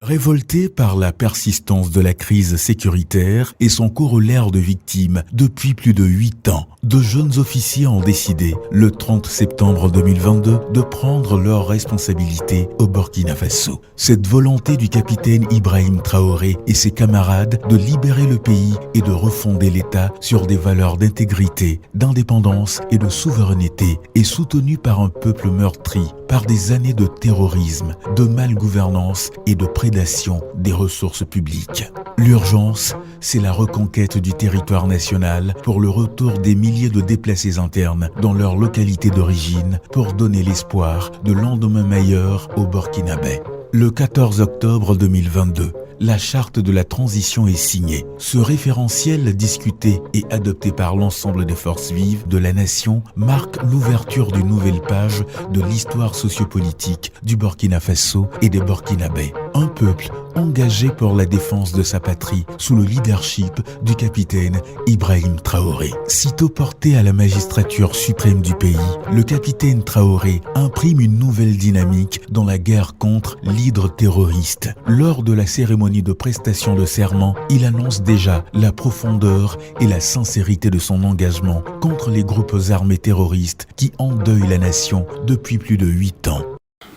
Révoltés par la persistance de la crise sécuritaire et son corollaire de victimes depuis plus de 8 ans, de jeunes officiers ont décidé, le 30 septembre 2022, de prendre leurs responsabilités au Burkina Faso. Cette volonté du capitaine Ibrahim Traoré et ses camarades de libérer le pays et de refonder l'État sur des valeurs d'intégrité, d'indépendance et de souveraineté est soutenue par un peuple meurtri par des années de terrorisme, de malgouvernance et de prédation des ressources publiques. L'urgence, c'est la reconquête du territoire national pour le retour des milliers de déplacés internes dans leur localité d'origine pour donner l'espoir de lendemain meilleur au Burkinabé. Le 14 octobre 2022, la charte de la transition est signée. Ce référentiel discuté et adopté par l'ensemble des forces vives de la nation marque l'ouverture d'une nouvelle page de l'histoire sociopolitique du Burkina Faso et des Burkinabés. Un peuple engagé pour la défense de sa patrie sous le leadership du capitaine Ibrahim Traoré. Sitôt porté à la magistrature suprême du pays, le capitaine Traoré imprime une nouvelle dynamique dans la guerre contre l'hydre terroriste. Lors de la cérémonie de prestation de serment, il annonce déjà la profondeur et la sincérité de son engagement contre les groupes armés terroristes qui endeuillent la nation depuis plus de 8 ans.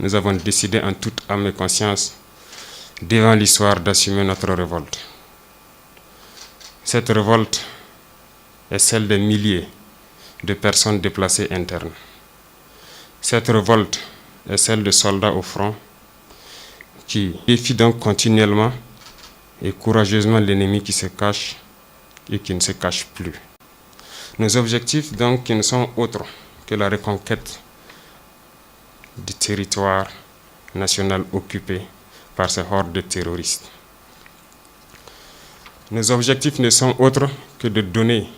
Nous avons décidé en toute âme et conscience devant l'histoire d'assumer notre révolte. Cette révolte est celle des milliers de personnes déplacées internes. Cette révolte est celle de soldats au front qui défient donc continuellement et courageusement l'ennemi qui se cache et qui ne se cache plus. Nos objectifs donc qui ne sont autres que la reconquête du territoire national occupé par ces hordes de terroristes. Nos objectifs ne sont autres que de donner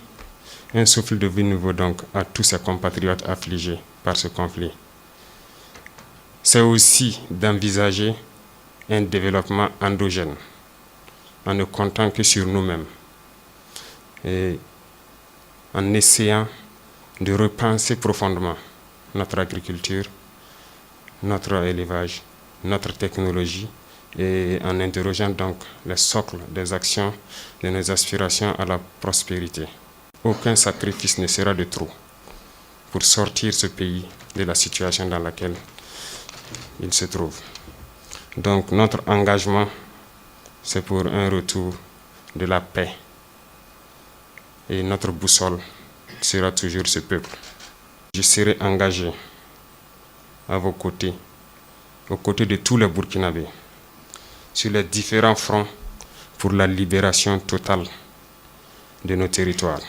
un souffle de vie nouveau donc à tous ces compatriotes affligés par ce conflit. C'est aussi d'envisager un développement endogène en ne comptant que sur nous-mêmes et en essayant de repenser profondément notre agriculture, notre élevage, notre technologie et en interrogeant donc les socles des actions de nos aspirations à la prospérité. Aucun sacrifice ne sera de trop pour sortir ce pays de la situation dans laquelle il se trouve. Donc notre engagement, c'est pour un retour de la paix. Et notre boussole sera toujours ce peuple. Je serai engagé à vos côtés, aux côtés de tous les Burkinabés, sur les différents fronts pour la libération totale de nos territoires.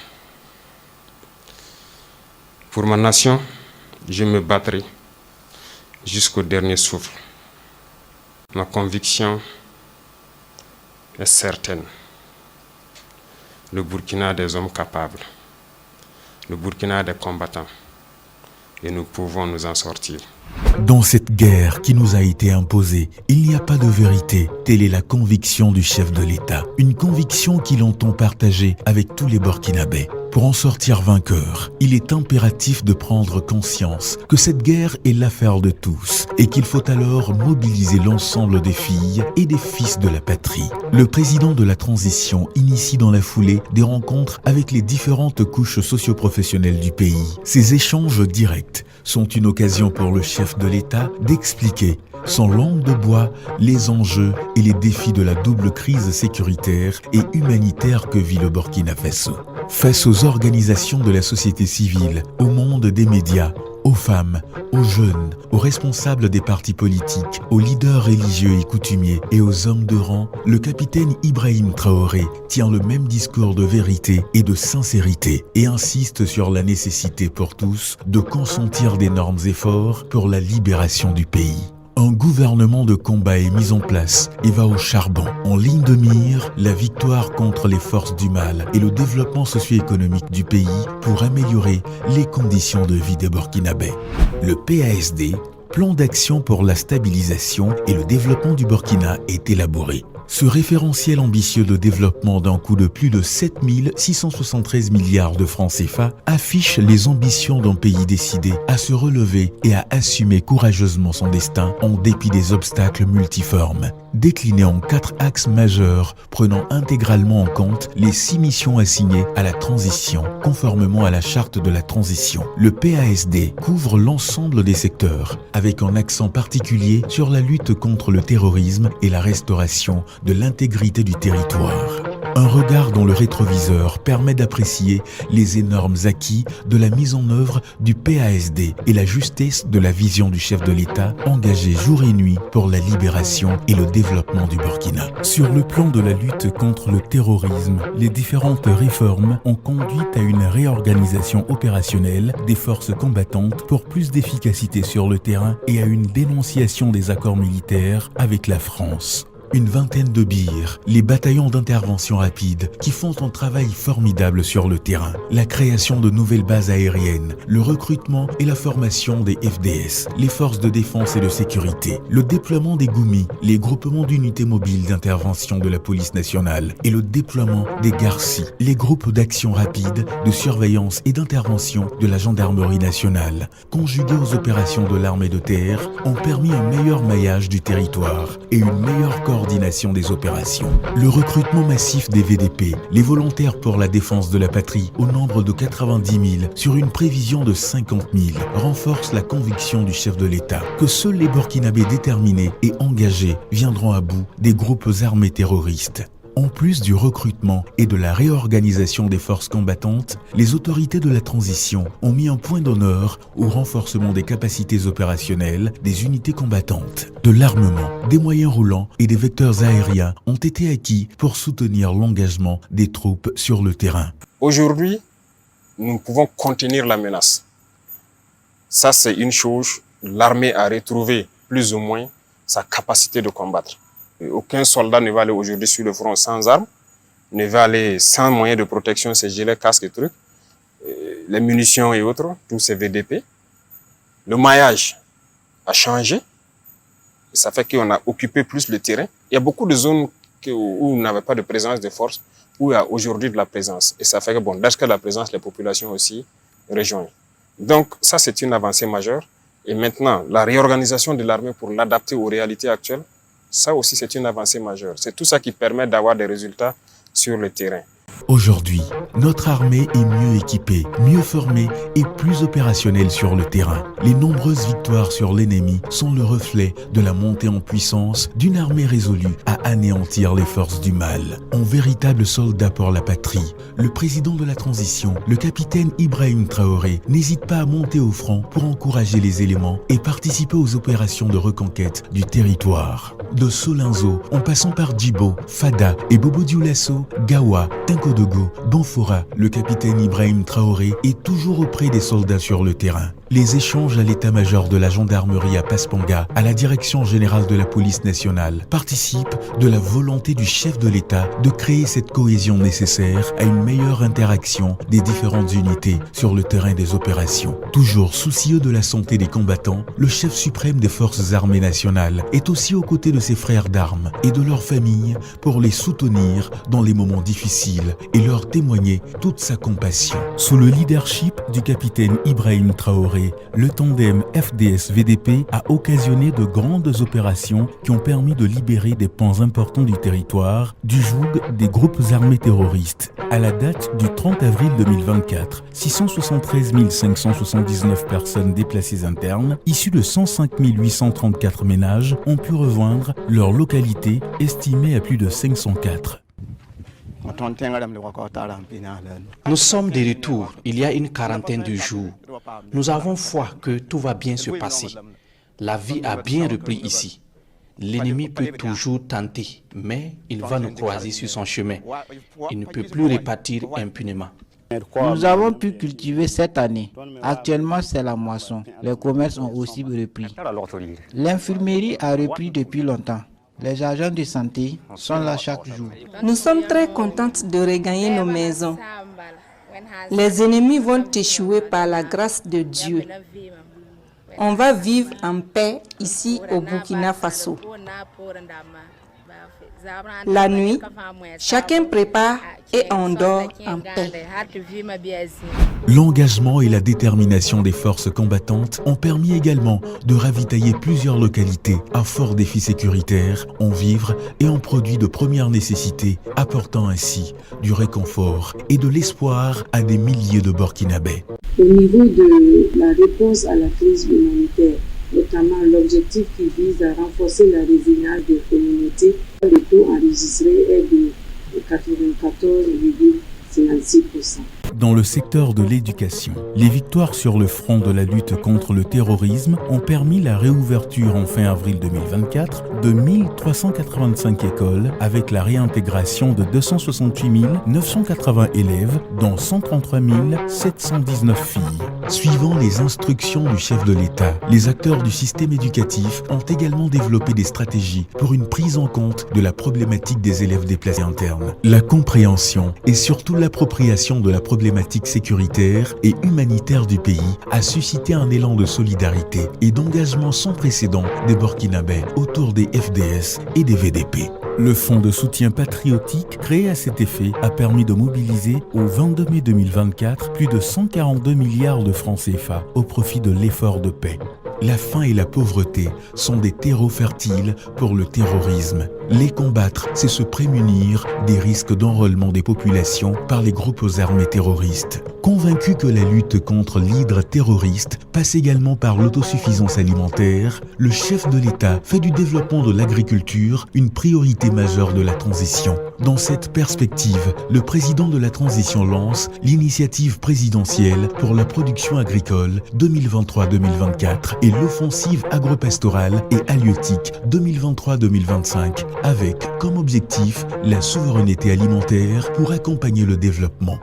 Pour ma nation, je me battrai jusqu'au dernier souffle. Ma conviction est certaine. Le Burkina a des hommes capables. Le Burkina a des combattants. Et nous pouvons nous en sortir. Dans cette guerre qui nous a été imposée, il n'y a pas de vérité. Telle est la conviction du chef de l'État. Une conviction qu'il entend partager avec tous les Burkinabés. Pour en sortir vainqueur, il est impératif de prendre conscience que cette guerre est l'affaire de tous et qu'il faut alors mobiliser l'ensemble des filles et des fils de la patrie. Le président de la transition initie dans la foulée des rencontres avec les différentes couches socio-professionnelles du pays. Ces échanges directs sont une occasion pour le chef de l'État d'expliquer sans langue de bois les enjeux et les défis de la double crise sécuritaire et humanitaire que vit le Burkina Faso. Face aux organisations de la société civile, au monde des médias, aux femmes, aux jeunes, aux responsables des partis politiques, aux leaders religieux et coutumiers et aux hommes de rang, le capitaine Ibrahim Traoré tient le même discours de vérité et de sincérité et insiste sur la nécessité pour tous de consentir d'énormes efforts pour la libération du pays. Un gouvernement de combat est mis en place et va au charbon. En ligne de mire, la victoire contre les forces du mal et le développement socio-économique du pays pour améliorer les conditions de vie des Burkinabés. Le PASD, Plan d'action pour la stabilisation et le développement du Burkina, est élaboré. Ce référentiel ambitieux de développement d'un coût de plus de 7 673 milliards de francs CFA affiche les ambitions d'un pays décidé à se relever et à assumer courageusement son destin en dépit des obstacles multiformes. décliné en 4 axes majeurs prenant intégralement en compte les 6 missions assignées à la transition, conformément à la charte de la transition. Le PASD couvre l'ensemble des secteurs, avec un accent particulier sur la lutte contre le terrorisme et la restauration de l'intégrité du territoire. Un regard dans le rétroviseur permet d'apprécier les énormes acquis de la mise en œuvre du PASD et la justesse de la vision du chef de l'État engagé jour et nuit pour la libération et le développement du Burkina. Sur le plan de la lutte contre le terrorisme, les différentes réformes ont conduit à une réorganisation opérationnelle des forces combattantes pour plus d'efficacité sur le terrain et à une dénonciation des accords militaires avec la France. Une vingtaine de BIR, les bataillons d'intervention rapide, qui font un travail formidable sur le terrain. La création de nouvelles bases aériennes, le recrutement et la formation des FDS, les forces de défense et de sécurité, le déploiement des GUMI, les groupements d'unités mobiles d'intervention de la police nationale et le déploiement des GARCI, les groupes d'action rapide, de surveillance et d'intervention de la gendarmerie nationale, conjugués aux opérations de l'armée de terre, ont permis un meilleur maillage du territoire et une meilleure coordination des opérations. Le recrutement massif des VDP, les volontaires pour la défense de la patrie, au nombre de 90 000 sur une prévision de 50 000, renforce la conviction du chef de l'État que seuls les Burkinabés déterminés et engagés viendront à bout des groupes armés terroristes. En plus du recrutement et de la réorganisation des forces combattantes, les autorités de la transition ont mis un point d'honneur au renforcement des capacités opérationnelles des unités combattantes. De l'armement, des moyens roulants et des vecteurs aériens ont été acquis pour soutenir l'engagement des troupes sur le terrain. Aujourd'hui, nous pouvons contenir la menace. Ça, c'est une chose. L'armée a retrouvé plus ou moins sa capacité de combattre. Aucun soldat ne va aller aujourd'hui sur le front sans armes, ne va aller sans moyens de protection, ses gilets, casques et trucs, les munitions et autres, tous ces VDP. Le maillage a changé, ça fait qu'on a occupé plus le terrain. Il y a beaucoup de zones où on n'avait pas de présence de force, où il y a aujourd'hui de la présence. Et ça fait que, bon, dès que la présence, les populations aussi rejoignent. Donc ça, c'est une avancée majeure. Et maintenant, la réorganisation de l'armée pour l'adapter aux réalités actuelles, ça aussi, c'est une avancée majeure. C'est tout ça qui permet d'avoir des résultats sur le terrain. Aujourd'hui, notre armée est mieux équipée, mieux formée et plus opérationnelle sur le terrain. Les nombreuses victoires sur l'ennemi sont le reflet de la montée en puissance d'une armée résolue à anéantir les forces du mal. En véritable soldat pour la patrie, le président de la transition, le capitaine Ibrahim Traoré, n'hésite pas à monter au front pour encourager les éléments et participer aux opérations de reconquête du territoire. De Solinzo, en passant par Djibo, Fada et Bobo Dioulasso, Gawa, Tinkodogo, Banfora, le capitaine Ibrahim Traoré est toujours auprès des soldats sur le terrain. Les échanges à l'état-major de la gendarmerie à Paspanga, à la direction générale de la police nationale, participent de la volonté du chef de l'État de créer cette cohésion nécessaire à une meilleure interaction des différentes unités sur le terrain des opérations. Toujours soucieux de la santé des combattants, le chef suprême des forces armées nationales est aussi aux côtés de ses frères d'armes et de leurs familles pour les soutenir dans les moments difficiles et leur témoigner toute sa compassion. Sous le leadership du capitaine Ibrahim Traoré, le tandem FDS-VDP a occasionné de grandes opérations qui ont permis de libérer des pans importants du territoire du joug des groupes armés terroristes. À la date du 30 avril 2024, 673 579 personnes déplacées internes, issues de 105 834 ménages, ont pu rejoindre leur localité estimée à plus de 504. Nous sommes de retour il y a une quarantaine de jours. Nous avons foi que tout va bien se passer. La vie a bien repris ici. L'ennemi peut toujours tenter, mais il va nous croiser sur son chemin. Il ne peut plus repartir impunément. Nous avons pu cultiver cette année. Actuellement, c'est la moisson. Les commerces ont aussi repris. L'infirmerie a repris depuis longtemps. Les agents de santé sont là chaque jour. Nous sommes très contentes de regagner nos maisons. Les ennemis vont échouer par la grâce de Dieu. On va vivre en paix ici au Burkina Faso. La nuit, chacun prépare et on dort en paix. L'engagement et la détermination des forces combattantes ont permis également de ravitailler plusieurs localités à fort défi sécuritaire en vivres et en produits de première nécessité, apportant ainsi du réconfort et de l'espoir à des milliers de Burkinabés. Au niveau de la réponse à la crise humanitaire, notamment l'objectif qui vise à renforcer la résilience des communautés, le taux enregistré est de 94,56%. Dans le secteur de l'éducation, les victoires sur le front de la lutte contre le terrorisme ont permis la réouverture en fin avril 2024 de 1385 écoles avec la réintégration de 268 980 élèves, dont 133 719 filles. Suivant les instructions du chef de l'État, les acteurs du système éducatif ont également développé des stratégies pour une prise en compte de la problématique des élèves déplacés internes. La compréhension et surtout l'appropriation de la problématique sécuritaire et humanitaire du pays a suscité un élan de solidarité et d'engagement sans précédent des Burkinabés autour des FDS et des VDP. Le fonds de soutien patriotique créé à cet effet a permis de mobiliser au 22 mai 2024 plus de 142 milliards de francs CFA au profit de l'effort de paix. La faim et la pauvreté sont des terreaux fertiles pour le terrorisme. Les combattre, c'est se prémunir des risques d'enrôlement des populations par les groupes armés terroristes. Convaincu que la lutte contre l'hydre terroriste passe également par l'autosuffisance alimentaire, le chef de l'État fait du développement de l'agriculture une priorité majeure de la transition. Dans cette perspective, le président de la transition lance l'initiative présidentielle pour la production agricole 2023-2024 et l'offensive agropastorale et halieutique 2023-2025 avec comme objectif la souveraineté alimentaire pour accompagner le développement.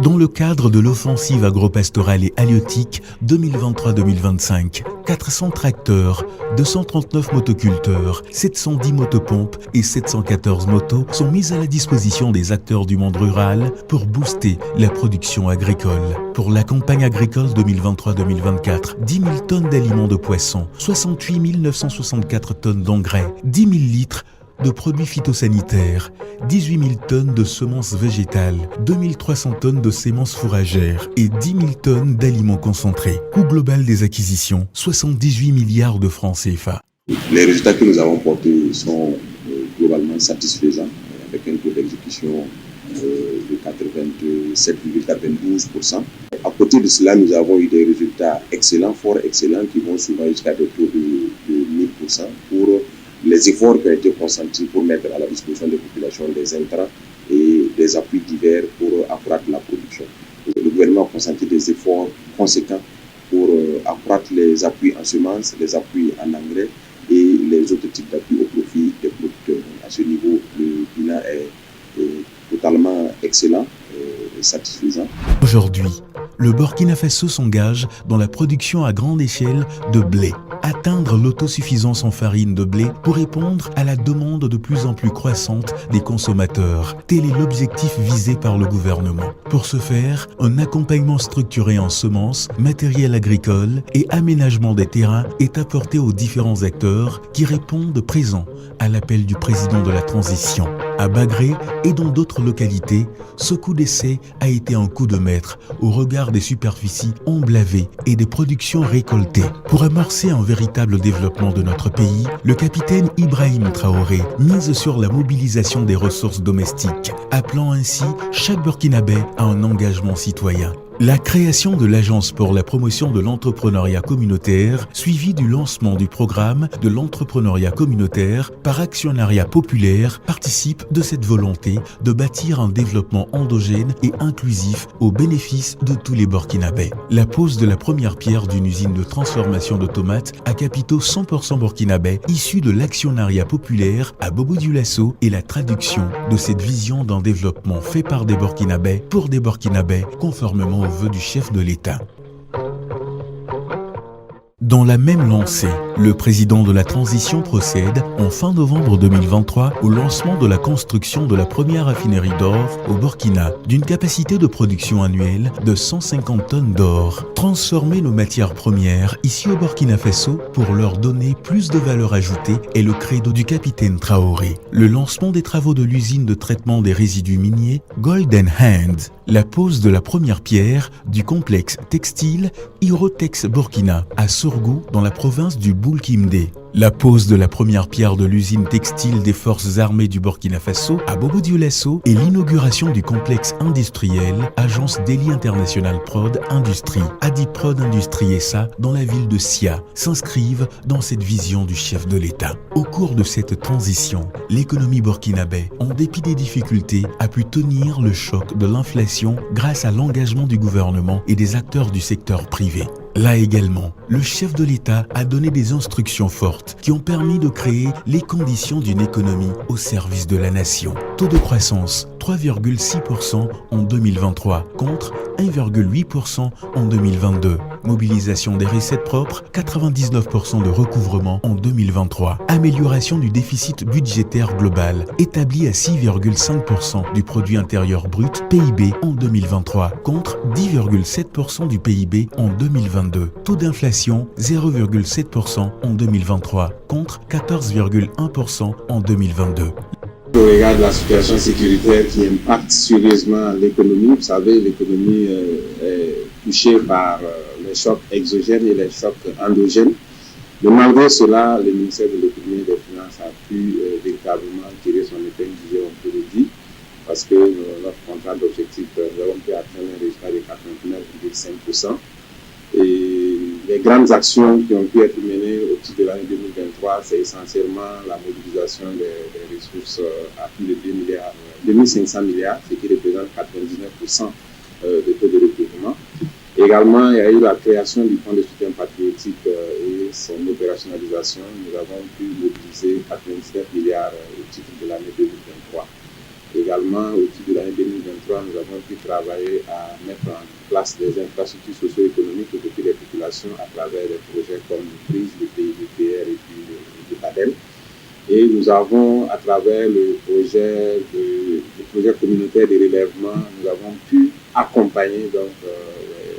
Dans le cadre de l'offensive agropastorale et halieutique 2023-2025, 400 tracteurs, 239 motoculteurs, 710 motopompes et 714 motos sont mis à la disposition des acteurs du monde rural pour booster la production agricole. Pour la campagne agricole 2023-2024, 10 000 tonnes d'aliments de poissons, 68 964 tonnes d'engrais, 10 000 litres de produits phytosanitaires, 18 000 tonnes de semences végétales, 2 300 tonnes de semences fourragères et 10 000 tonnes d'aliments concentrés. Coût global des acquisitions, 78 milliards de francs CFA. Les résultats que nous avons portés sont globalement satisfaisants, avec un taux d'exécution de 87,92%. À côté de cela, nous avons eu des résultats excellents, fort excellents, qui vont souvent jusqu'à des taux de 1000% pour les efforts qui ont été consentis pour mettre à la disposition des populations des intrants et des appuis divers pour accroître la production. Le gouvernement a consenti des efforts conséquents pour accroître les appuis en semences, les appuis en engrais et les autres types d'appuis au profit des producteurs. À ce niveau, le bilan est totalement excellent et satisfaisant. Aujourd'hui, le Burkina Faso s'engage dans la production à grande échelle de blé. Atteindre l'autosuffisance en farine de blé pour répondre à la demande de plus en plus croissante des consommateurs. Tel est l'objectif visé par le gouvernement. Pour ce faire, un accompagnement structuré en semences, matériel agricole et aménagement des terrains est apporté aux différents acteurs qui répondent présents à l'appel du président de la transition. À Bagré et dans d'autres localités, ce coup d'essai a été un coup de maître au regard des superficies emblavées et des productions récoltées. Pour amorcer un véritable développement de notre pays, le capitaine Ibrahim Traoré mise sur la mobilisation des ressources domestiques, appelant ainsi chaque Burkinabé à un engagement citoyen. La création de l'Agence pour la promotion de l'entrepreneuriat communautaire, suivie du lancement du programme de l'entrepreneuriat communautaire par actionnariat populaire, participe de cette volonté de bâtir un développement endogène et inclusif au bénéfice de tous les Burkinabés. La pose de la première pierre d'une usine de transformation de tomates à capitaux 100% burkinabés issue de l'actionnariat populaire à Bobo-Dioulasso est la traduction de cette vision d'un développement fait par des Burkinabés pour des Burkinabés conformément aux vœux du chef de l'État. Dans la même lancée, Le président de la transition procède, en fin novembre 2023, au lancement de la construction de la première raffinerie d'or au Burkina, d'une capacité de production annuelle de 150 tonnes d'or. Transformer nos matières premières ici au Burkina Faso pour leur donner plus de valeur ajoutée est le credo du capitaine Traoré. Le lancement des travaux de l'usine de traitement des résidus miniers Golden Hand, la pose de la première pierre du complexe textile Hirotex Burkina à Sorgho dans la province du Boulkimde. La pose de la première pierre de l'usine textile des forces armées du Burkina Faso à Bobo-Dioulasso et l'inauguration du complexe industriel Agence Delhi International Prod Industrie, Adiprod Industrie SA dans la ville de Sia, s'inscrivent dans cette vision du chef de l'État. Au cours de cette transition, l'économie burkinabé, en dépit des difficultés, a pu tenir le choc de l'inflation grâce à l'engagement du gouvernement et des acteurs du secteur privé. Là également, le chef de l'État a donné des instructions fortes qui ont permis de créer les conditions d'une économie au service de la nation. Taux de croissance 3,6% en 2023 contre 1,8% en 2022. Mobilisation des recettes propres, 99% de recouvrement en 2023. Amélioration du déficit budgétaire global, établi à 6,5% du produit intérieur brut PIB en 2023 contre 10,7% du PIB en 2022. Taux d'inflation 0,7% en 2023 contre 14,1% en 2022. Au regard de la situation sécuritaire qui impacte sérieusement l'économie, vous savez, l'économie est touchée par les chocs exogènes et les chocs endogènes. Mais malgré cela, le ministère de l'économie et des finances a pu véritablement tirer son épingle du jeu, on peut le dire, parce que notre contrat d'objectif, nous avons pu atteindre un résultat de 89,5%. Et les grandes actions qui ont pu être menées au titre de l'année 2023, c'est essentiellement la mobilisation des ressources à plus de 2500 milliards, ce qui représente 99% de taux de recouvrement. Également, il y a eu la création du fonds de soutien patriotique et son opérationnalisation. Nous avons pu mobiliser 99 milliards au titre de l'année 2023. Également, au titre de l'année 2023, nous avons pu travailler à mettre en place des infrastructures socio-économiques au profit des populations à travers des projets comme le PRIS, le PIDPR et puis le PADEL. Et nous avons, à travers le projet communautaire de relèvement, nous avons pu accompagner donc,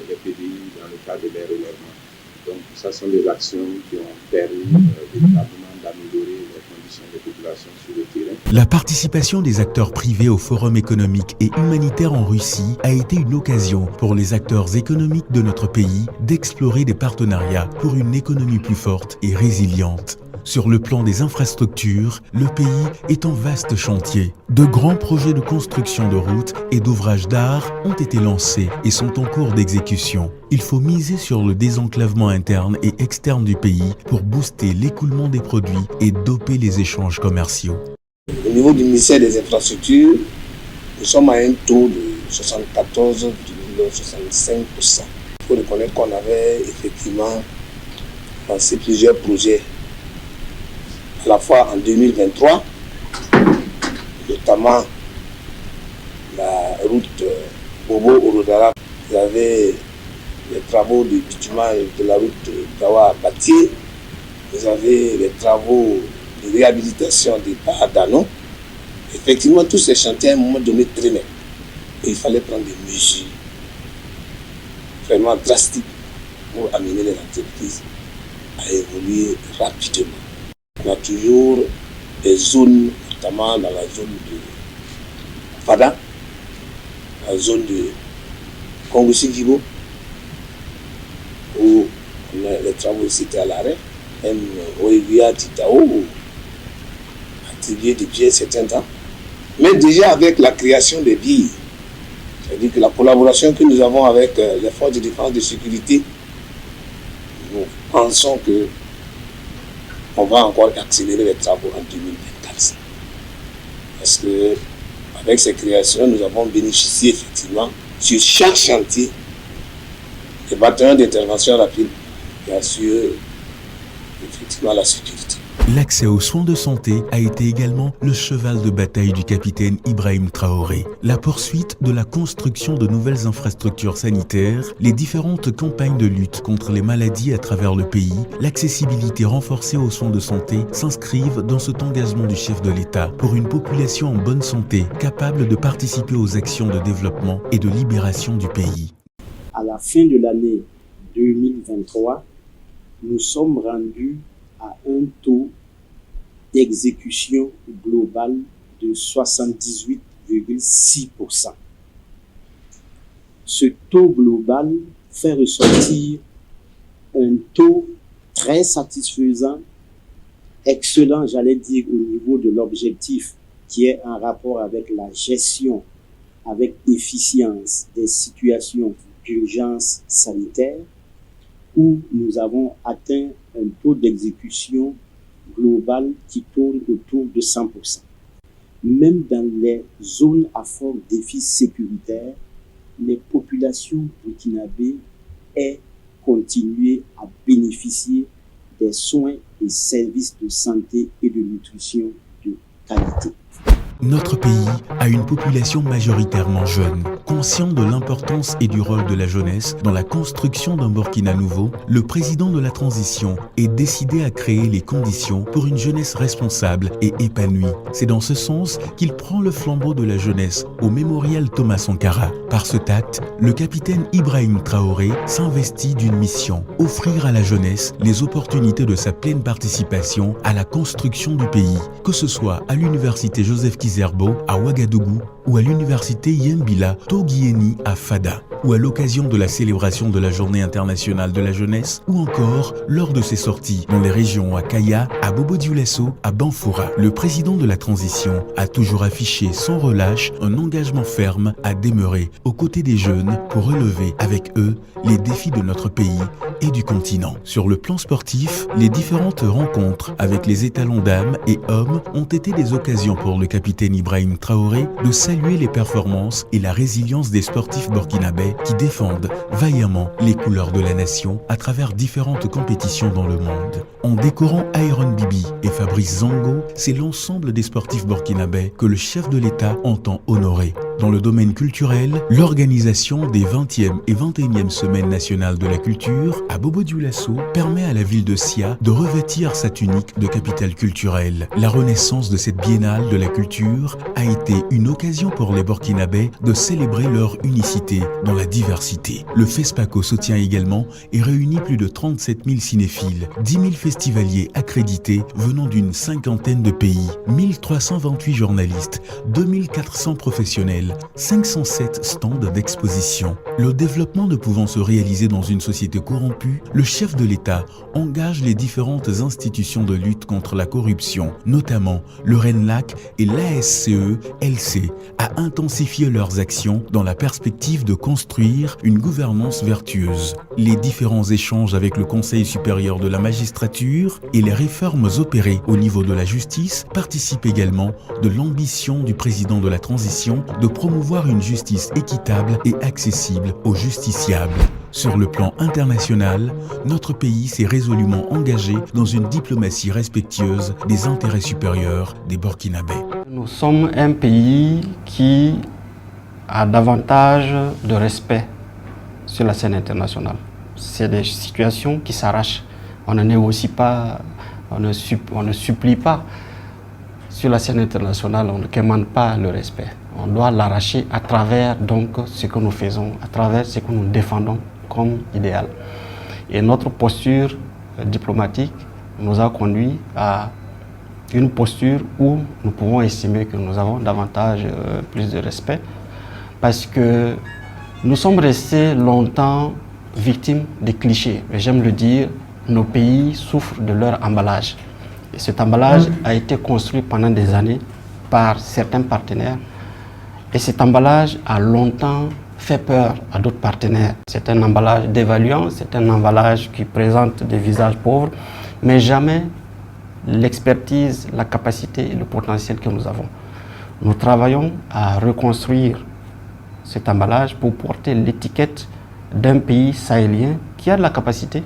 les PDI dans le cadre des relèvements. Donc, ça sont des actions qui ont permis véritablement d'améliorer les conditions des populations sur le terrain. La participation des acteurs privés au Forum économique et humanitaire en Russie a été une occasion pour les acteurs économiques de notre pays d'explorer des partenariats pour une économie plus forte et résiliente. Sur le plan des infrastructures, le pays est en vaste chantier. De grands projets de construction de routes et d'ouvrages d'art ont été lancés et sont en cours d'exécution. Il faut miser sur le désenclavement interne et externe du pays pour booster l'écoulement des produits et doper les échanges commerciaux. Au niveau du ministère des Infrastructures, nous sommes à un taux de 74,65%. Il faut reconnaître qu'on avait effectivement lancé plusieurs projets à la fois en 2023, notamment la route Bobo-Orodara. Vous avez les travaux de bitument de la route Dawa-Batié. Vous avez les travaux de réhabilitation des pas d'Ano. Effectivement, tous ces chantiers à un moment donné traînaient. Et il fallait prendre des mesures vraiment drastiques pour amener les entreprises à évoluer rapidement. On a toujours des zones, notamment dans la zone de Fada, la zone de Congo-Sigibo, où les travaux étaient à l'arrêt, même Oevia, Titao, attribué depuis un certain temps. Mais déjà avec la création des billes, c'est-à-dire que la collaboration que nous avons avec les forces de défense et de sécurité, nous pensons que on va encore accélérer les travaux en 2024. Parce que avec ces créations, nous avons bénéficié effectivement sur chaque chantier des bataillons d'intervention rapide qui assurent effectivement la sécurité. L'accès aux soins de santé a été également le cheval de bataille du capitaine Ibrahim Traoré. La poursuite de la construction de nouvelles infrastructures sanitaires, les différentes campagnes de lutte contre les maladies à travers le pays, l'accessibilité renforcée aux soins de santé s'inscrivent dans cet engagement du chef de l'État pour une population en bonne santé, capable de participer aux actions de développement et de libération du pays. À la fin de l'année 2023, nous sommes rendus à un taux d'exécution globale de 78,6%. Ce taux global fait ressortir un taux très satisfaisant, excellent, j'allais dire, au niveau de l'objectif qui est en rapport avec la gestion, avec efficience des situations d'urgence sanitaire, où nous avons atteint un taux d'exécution global qui tourne autour de 100%. Même dans les zones à fort défi sécuritaire, les populations burkinabées aient continué à bénéficier des soins et services de santé et de nutrition de qualité. Notre pays a une population majoritairement jeune. Conscient de l'importance et du rôle de la jeunesse dans la construction d'un Burkina nouveau, le président de la transition est décidé à créer les conditions pour une jeunesse responsable et épanouie. C'est dans ce sens qu'il prend le flambeau de la jeunesse au mémorial Thomas Sankara. Par cet acte, le capitaine Ibrahim Traoré s'investit d'une mission, offrir à la jeunesse les opportunités de sa pleine participation à la construction du pays, que ce soit à l'université Joseph Kizerbo à Ouagadougou ou à l'université Yembila Toguieni à Fada, ou à l'occasion de la célébration de la Journée internationale de la jeunesse, ou encore lors de ses sorties dans les régions à Kaya, à Bobo-Dioulasso, à Banfoura. Le président de la transition a toujours affiché sans relâche un engagement ferme à demeurer aux côtés des jeunes pour relever avec eux les défis de notre pays et du continent. Sur le plan sportif, les différentes rencontres avec les étalons d'âme et hommes ont été des occasions pour le capitaine Ibrahim Traoré de saluer les performances et la résilience des sportifs burkinabés qui défendent vaillamment les couleurs de la nation à travers différentes compétitions dans le monde. En décorant Iron Bibi et Fabrice Zango, c'est l'ensemble des sportifs burkinabés que le chef de l'État entend honorer. Dans le domaine culturel, l'organisation des 20e et 21e semaines nationales de la culture à Bobo-Dioulasso permet à la ville de Sia de revêtir sa tunique de capitale culturelle. La renaissance de cette biennale de la culture a été une occasion pour les Burkinabés de célébrer leur unicité dans la diversité. Le FESPACO soutient également et réunit plus de 37 000 cinéphiles, 10 000 festivaliers accrédités venant d'une cinquantaine de pays, 1328 journalistes, 2400 professionnels, 507 stands d'exposition. Le développement ne pouvant se réaliser dans une société corrompue, le chef de l'État engage les différentes institutions de lutte contre la corruption, notamment le RENLAC et l'ASCE-LC, à intensifier leurs actions dans la perspective de construire une gouvernance vertueuse. Les différents échanges avec le Conseil supérieur de la magistrature et les réformes opérées au niveau de la justice participent également de l'ambition du président de la transition de promouvoir une justice équitable et accessible aux justiciables. Sur le plan international, notre pays s'est résolument engagé dans une diplomatie respectueuse des intérêts supérieurs des Burkinabés. Nous sommes un pays qui a davantage de respect sur la scène internationale. C'est des situations qui s'arrachent. On ne négocie pas, on ne supplie pas. Sur la scène internationale, on ne commande pas le respect. On doit l'arracher à travers donc ce que nous faisons, à travers ce que nous défendons comme idéal. Et notre posture diplomatique nous a conduit à une posture où nous pouvons estimer que nous avons davantage plus de respect parce que nous sommes restés longtemps victimes des clichés. Et j'aime le dire, nos pays souffrent de leur emballage. Et cet emballage a été construit pendant des années par certains partenaires. Et cet emballage a longtemps fait peur à d'autres partenaires. C'est un emballage dévaluant, c'est un emballage qui présente des visages pauvres, mais jamais l'expertise, la capacité et le potentiel que nous avons. Nous travaillons à reconstruire cet emballage pour porter l'étiquette d'un pays sahélien qui a de la capacité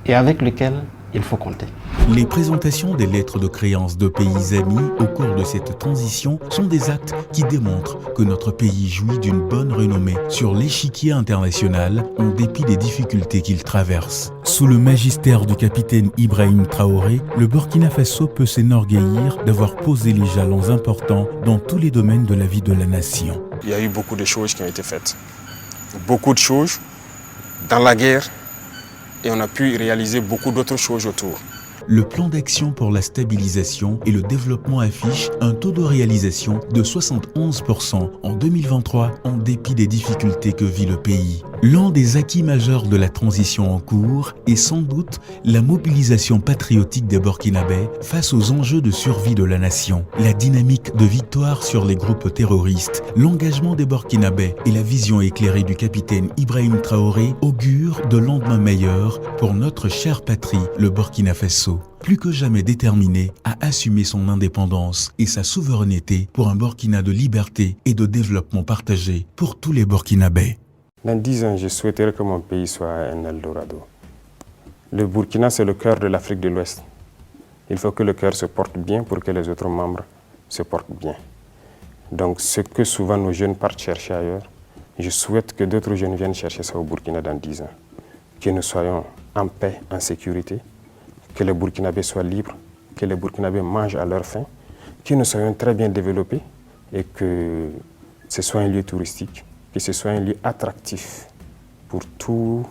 et avec lequel il faut compter. Les présentations des lettres de créance de pays amis au cours de cette transition sont des actes qui démontrent que notre pays jouit d'une bonne renommée sur l'échiquier international en dépit des difficultés qu'il traverse. Sous le magistère du capitaine Ibrahim Traoré, le Burkina Faso peut s'enorgueillir d'avoir posé les jalons importants dans tous les domaines de la vie de la nation. Il y a eu beaucoup de choses qui ont été faites. Beaucoup de choses dans la guerre et on a pu réaliser beaucoup d'autres choses autour. Le plan d'action pour la stabilisation et le développement affiche un taux de réalisation de 71% en 2023 en dépit des difficultés que vit le pays. L'un des acquis majeurs de la transition en cours est sans doute la mobilisation patriotique des Burkinabés face aux enjeux de survie de la nation. La dynamique de victoire sur les groupes terroristes, l'engagement des Burkinabés et la vision éclairée du capitaine Ibrahim Traoré augurent de lendemains meilleurs pour notre chère patrie, le Burkina Faso. Plus que jamais déterminé à assumer son indépendance et sa souveraineté pour un Burkina de liberté et de développement partagé pour tous les Burkinabés. Dans 10 ans, je souhaiterais que mon pays soit un Eldorado. Le Burkina, c'est le cœur de l'Afrique de l'Ouest. Il faut que le cœur se porte bien pour que les autres membres se portent bien. Donc, ce que souvent nos jeunes partent chercher ailleurs, je souhaite que d'autres jeunes viennent chercher ça au Burkina dans 10 ans. Que nous soyons en paix, en sécurité, que les Burkinabés soient libres, que les Burkinabés mangent à leur faim, que nous soyons très bien développés et que ce soit un lieu touristique, que ce soit un lieu attractif pour tous